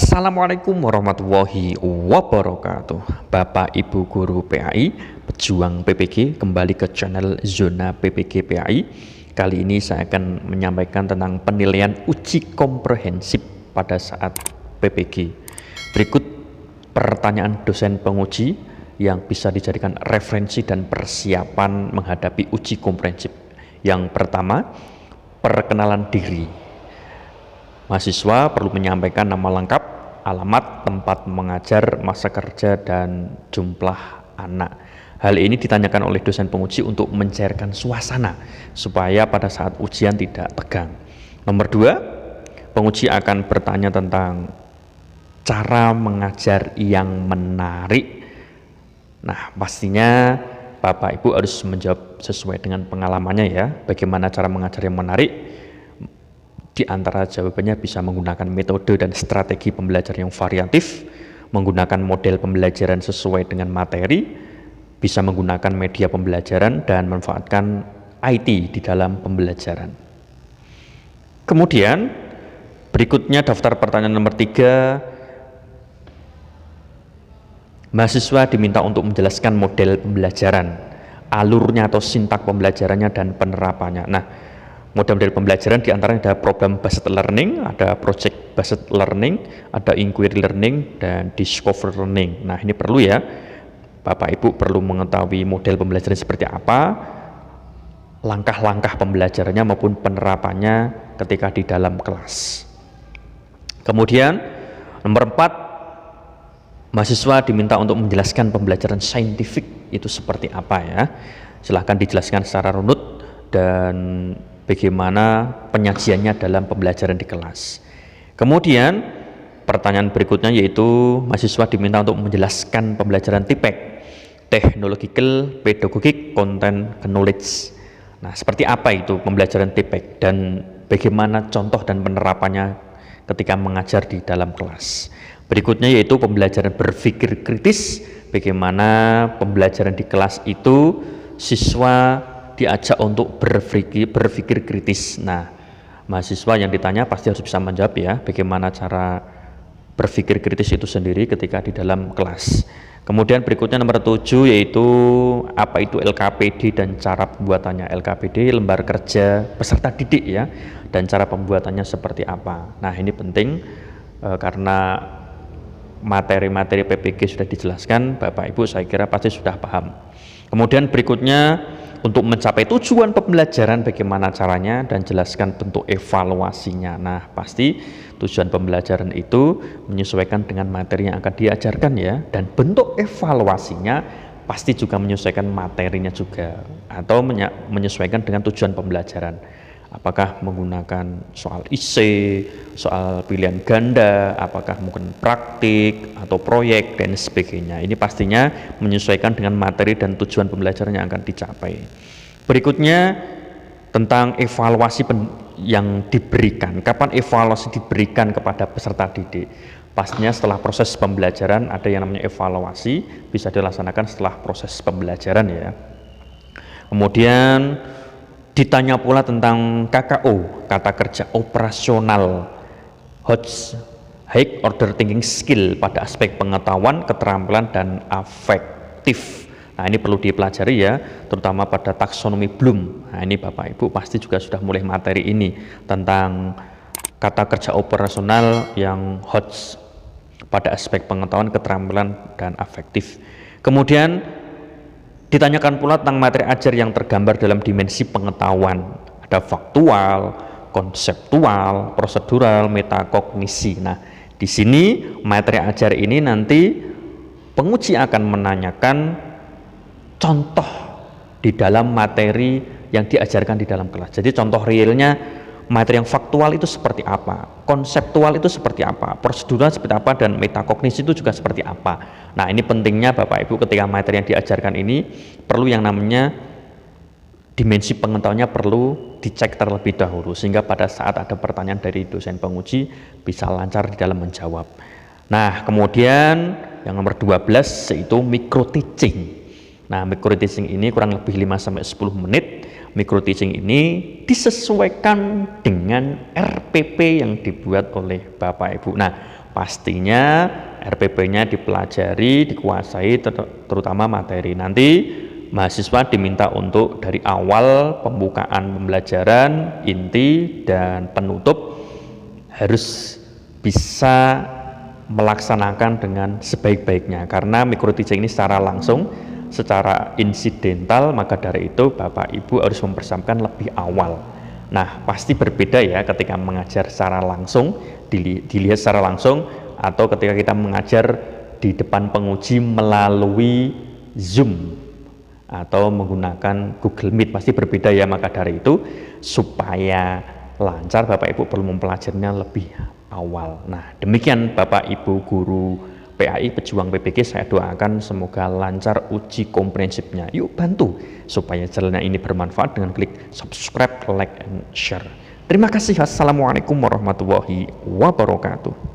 Assalamualaikum warahmatullahi wabarakatuh. Bapak Ibu Guru PAI, pejuang PPG, kembali ke channel Zona PPG PAI. Kali ini saya akan menyampaikan tentang penilaian uji komprehensif pada saat PPG. Berikut pertanyaan dosen penguji yang bisa dijadikan referensi dan persiapan menghadapi uji komprehensif. Yang pertama, perkenalan diri. Mahasiswa perlu menyampaikan nama lengkap, alamat, tempat mengajar, masa kerja, dan jumlah anak. Hal ini ditanyakan oleh dosen penguji untuk mencairkan suasana supaya pada saat ujian tidak tegang. Nomor 2, penguji akan bertanya tentang cara mengajar yang menarik. Nah, pastinya Bapak Ibu harus menjawab sesuai dengan pengalamannya ya. Bagaimana cara mengajar yang menarik? Di antara jawabannya bisa menggunakan metode dan strategi pembelajaran yang variatif, menggunakan model pembelajaran sesuai dengan materi, bisa menggunakan media pembelajaran, dan memanfaatkan IT di dalam pembelajaran. Kemudian, berikutnya daftar pertanyaan nomor 3. Mahasiswa diminta untuk menjelaskan model pembelajaran, alurnya atau sintak pembelajarannya, dan penerapannya. Nah, model-model pembelajaran diantaranya ada program based learning, ada project based learning, ada inquiry learning, dan discover learning. Nah, ini perlu ya, Bapak Ibu perlu mengetahui model pembelajaran seperti apa, langkah-langkah pembelajarannya maupun penerapannya ketika di dalam kelas. Kemudian nomor 4, mahasiswa diminta untuk menjelaskan pembelajaran saintifik itu seperti apa ya. Silahkan dijelaskan secara runut dan bagaimana penyajiannya dalam pembelajaran di kelas. Kemudian pertanyaan berikutnya yaitu mahasiswa diminta untuk menjelaskan pembelajaran TPEC, Technological Pedagogic Content Knowledge. Nah, seperti apa itu pembelajaran TPEC dan bagaimana contoh dan penerapannya ketika mengajar di dalam kelas. Berikutnya yaitu pembelajaran berpikir kritis, bagaimana pembelajaran di kelas itu siswa diajak untuk berpikir kritis. Nah, mahasiswa yang ditanya pasti harus bisa menjawab ya, bagaimana cara berpikir kritis itu sendiri ketika di dalam kelas. Kemudian berikutnya nomor 7 yaitu apa itu LKPD dan cara pembuatannya. LKPD lembar kerja peserta didik ya, dan cara pembuatannya seperti apa. Nah, ini penting karena materi-materi PPG sudah dijelaskan, Bapak Ibu saya kira pasti sudah paham. Kemudian berikutnya untuk mencapai tujuan pembelajaran bagaimana caranya dan jelaskan bentuk evaluasinya. Nah, pasti tujuan pembelajaran itu menyesuaikan dengan materi yang akan diajarkan ya, dan bentuk evaluasinya pasti juga menyesuaikan materinya juga atau menyesuaikan dengan tujuan pembelajaran. Apakah menggunakan soal IC, soal pilihan ganda, apakah mungkin praktik atau proyek dan sebagainya. Ini pastinya menyesuaikan dengan materi dan tujuan pembelajaran yang akan dicapai. Berikutnya tentang evaluasi yang diberikan. Kapan evaluasi diberikan kepada peserta didik? Pastinya setelah proses pembelajaran ada yang namanya evaluasi, bisa dilaksanakan setelah proses pembelajaran ya. Kemudian ditanya pula tentang KKO, kata kerja operasional, high order thinking skill pada aspek pengetahuan, keterampilan, dan afektif. Nah, ini perlu dipelajari ya, terutama pada taksonomi Bloom. Nah, ini Bapak Ibu pasti juga sudah mulai materi ini tentang kata kerja operasional yang hot pada aspek pengetahuan, keterampilan, dan afektif. Kemudian ditanyakan pula tentang materi ajar yang tergambar dalam dimensi pengetahuan. Ada faktual, konseptual, prosedural, metakognisi. Nah, di sini materi ajar ini nanti penguji akan menanyakan contoh di dalam materi yang diajarkan di dalam kelas. Jadi contoh realnya materi yang faktual itu seperti apa, konseptual itu seperti apa, prosedural seperti apa, dan metakognisi itu juga seperti apa. Nah, ini pentingnya Bapak Ibu ketika materi yang diajarkan ini perlu yang namanya dimensi pengetahuannya perlu dicek terlebih dahulu sehingga pada saat ada pertanyaan dari dosen penguji bisa lancar di dalam menjawab. Nah, kemudian yang nomor 12 yaitu micro teaching. Nah, micro teaching ini kurang lebih 5-10 menit. Micro teaching ini disesuaikan dengan RPP yang dibuat oleh Bapak Ibu. Nah, pastinya RPP-nya dipelajari, dikuasai, terutama materi. Nanti mahasiswa diminta untuk dari awal pembukaan pembelajaran, inti dan penutup harus bisa melaksanakan dengan sebaik-baiknya, karena micro teaching ini secara langsung, secara insidental, maka dari itu Bapak Ibu harus mempersiapkan lebih awal. Nah, pasti berbeda ya ketika mengajar secara langsung, dilihat secara langsung, atau ketika kita mengajar di depan penguji melalui Zoom atau menggunakan Google Meet, pasti berbeda ya. Maka dari itu supaya lancar Bapak Ibu perlu mempelajarinya lebih awal. Nah, demikian Bapak Ibu guru PAI pejuang PPG, saya doakan semoga lancar uji komprehensifnya. Yuk bantu supaya channelnya ini bermanfaat dengan klik subscribe, like, and share. Terima kasih. Assalamualaikum warahmatullahi wabarakatuh.